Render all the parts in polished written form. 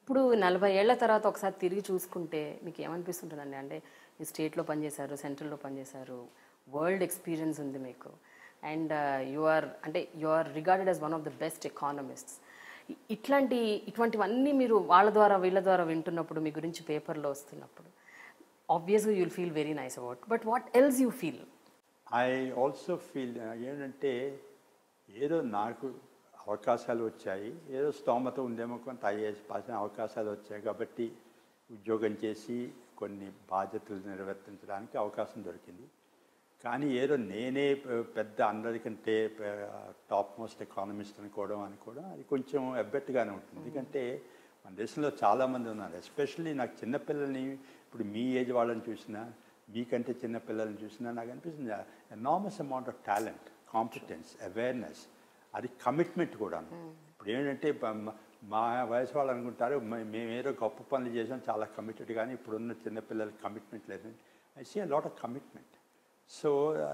ఇప్పుడు 40 ఏళ్ల తర్వాత ఒకసారి తిరిగి చూసుకుంటే మీకు ఏమనిపిస్తుంటుందండి? అంటే ఈ స్టేట్లో పనిచేశారు, సెంట్రల్లో పనిచేశారు, వరల్డ్ ఎక్స్పీరియన్స్ ఉంది మీకు, and you are regarded as one of the best economists. ఇటువంటివన్నీ మీరు వాళ్ళ ద్వారా వీళ్ళ ద్వారా వింటున్నప్పుడు, మీ గురించి పేపర్లో వస్తున్నప్పుడు, ఆబ్వియస్గా you'll feel very nice about, but what else you feel? I also feel ఏంటంటే ఏదో నాకు అవకాశాలు వచ్చాయి, ఏదో స్తోమత ఉందేమో, కొంత ఐఏఎస్ పాస్ అవకాశాలు వచ్చాయి కాబట్టి ఉద్యోగం చేసి కొన్ని బాధ్యతలు నిర్వర్తించడానికి అవకాశం దొరికింది. కానీ ఏదో నేనే పెద్ద అందరికంటే టాప్ మోస్ట్ ఎకానమిస్ట్ అనుకోవడం అది కొంచెం ఎబ్బెట్టుగానే ఉంటుంది. ఎందుకంటే మన దేశంలో చాలామంది ఉన్నారు, ఎస్పెషల్లీ నాకు చిన్నపిల్లల్ని, ఇప్పుడు మీ ఏజ్ వాళ్ళని చూసినా, మీకంటే చిన్నపిల్లల్ని చూసినా నాకు అనిపిస్తుంది enormous amount of talent, competence, awareness, అది కమిట్మెంట్ కూడా. ఇప్పుడు ఏంటంటే మా వయసు వాళ్ళు అనుకుంటారు మేమేదో గొప్ప పనులు చేసాం, చాలా కమిటెడ్, కానీ ఇప్పుడున్న చిన్నపిల్లలకి కమిట్మెంట్ లేదండి. I see a lot of commitment. So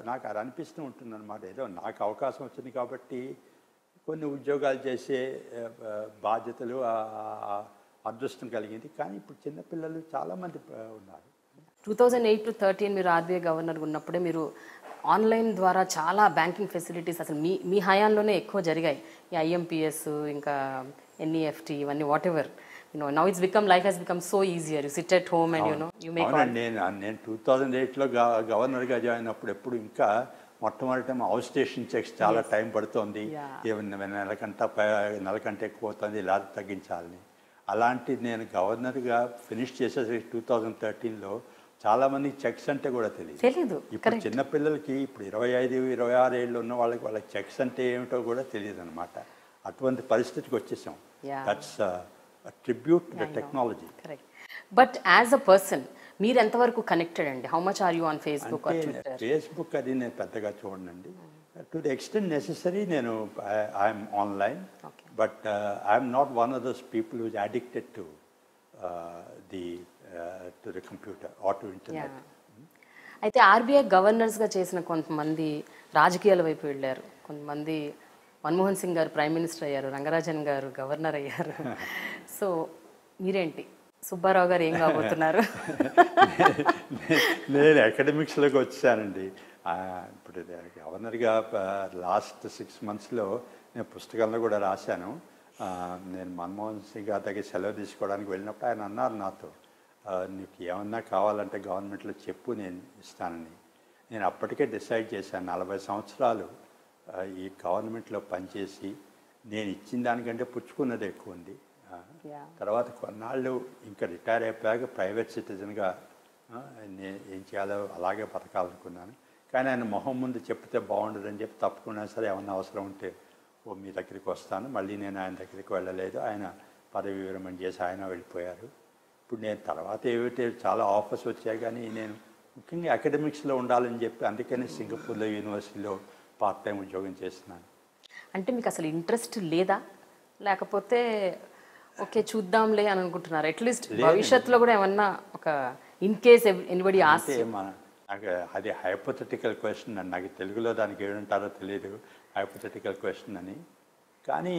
నాకు అది అనిపిస్తూ ఉంటుంది అనమాట. ఏదో నాకు అవకాశం వచ్చింది కాబట్టి కొన్ని ఉద్యోగాలు చేసే బాధ్యతలు, అదృష్టం కలిగింది. కానీ ఇప్పుడు చిన్నపిల్లలు చాలామంది ఉన్నారు. 2008 to 2013 మీరు ఆర్బీఐ గవర్నర్గా ఉన్నప్పుడే మీరు ఆన్లైన్ ద్వారా చాలా బ్యాంకింగ్ ఫెసిలిటీస్ అసలు మీ హయాంలోనే ఎక్కువ జరిగాయి. ఈ ఐఎంపిఎస్, ఇంకా ఎన్ఈఎఫ్టీ, ఇవన్నీ whatever now it's become life has become so easier. You sit at home and you make. నేను 2008లో గవర్నర్గా జాయిన్ అయినప్పుడు ఎప్పుడు ఇంకా మొట్టమొదటి హౌస్ స్టేషన్ చెక్స్ చాలా టైం పడుతుంది, నెల కంటే ఎక్కువ అవుతుంది, లేదా తగ్గించాలని. అలాంటిది నేను గవర్నర్గా ఫినిష్ చేసేసరికి 2013లో చాలామందికి చెక్స్ అంటే కూడా తెలియదు. ఇప్పుడు చిన్నపిల్లలకి ఇప్పుడు 25-26 ఏళ్ళు ఉన్న వాళ్ళకి చెక్స్ అంటే ఏమిటో కూడా తెలియదు అనమాట. అటువంటి పరిస్థితికి వచ్చేసాం. That's tribute to the technology. But as a person మీరు ఎంతవరకు కనెక్టెడ్ అండి? How much are you on Facebook? Facebook అది నేను పెద్దగా చూడనండి. టు ది ఎక్స్టెంట్ నెసెసరీ నేను I'm online, but I'm not one of those people who is addicted to the computer or to internet. అయితే RBI గవర్నర్స్గా చేసిన కొంతమంది రాజకీయాల వైపు వెళ్ళారు, కొంతమంది మన్మోహన్ సింగ్ గారు ప్రైమ్ మినిస్టర్ అయ్యారు, రంగరాజన్ గారు గవర్నర్ అయ్యారు. సో మీరేంటి, సుబ్బారావు గారు ఏం కాబోతున్నారు? నేను అకాడమిక్స్లోకి వచ్చానండి. ఇప్పుడు గవర్నర్గా లాస్ట్ 6 monthsలో నేను పుస్తకంలో కూడా రాశాను. నేను మన్మోహన్ సింగ్ గారి దగ్గర సెలవు తీసుకోవడానికి వెళ్ళినప్పుడు ఆయన అన్నారు నాతో, నీకు ఏమన్నా కావాలంటే గవర్నమెంట్లో చెప్పు, నేను ఇస్తానని. నేను అప్పటికే డిసైడ్ చేశాను, 40 సంవత్సరాలు ఈ గవర్నమెంట్లో పనిచేసి నేను ఇచ్చిన దానికంటే పుచ్చుకున్నది ఎక్కువ ఉంది. తర్వాత కొన్నాళ్ళు ఇంకా రిటైర్ అయిపోయాక ప్రైవేట్ సిటిజన్గా నేను ఏం చేయాలో అలాగే బతకాలనుకున్నాను. కానీ ఆయన మొహం ముందు చెప్తే బాగుండదని చెప్పి తప్పకుండా సరే ఏమన్నా అవసరం ఉంటే మీ దగ్గరికి వస్తాను. మళ్ళీ నేను ఆయన దగ్గరికి వెళ్ళలేదు. ఆయన పదవి విరమణ చేసి ఆయన వెళ్ళిపోయారు. ఇప్పుడు నేను తర్వాత ఏవైతే చాలా ఆఫర్స్ వచ్చాయి, కానీ నేను ముఖ్యంగా అకాడమిక్స్లో ఉండాలని చెప్పి అందుకని సింగపూర్లో యూనివర్సిటీలో పార్ట్ టైం ఉద్యోగం చేస్తున్నాను. అంటే మీకు అసలు ఇంట్రెస్ట్ లేదా, లేకపోతే ఓకే చూద్దాంలే అని అనుకుంటున్నారు? అట్లీస్ట్ భవిష్యత్తులో కూడా ఏమన్నా ఒక ఇన్ కేస్ ఎనీబడీ ఆస్క్. నాకు అది హైపోథెటికల్ క్వశ్చన్ అని, నాకు తెలుగులో దానికి ఏమంటారో తెలియదు, హైపోథెటికల్ క్వశ్చన్ అని. కానీ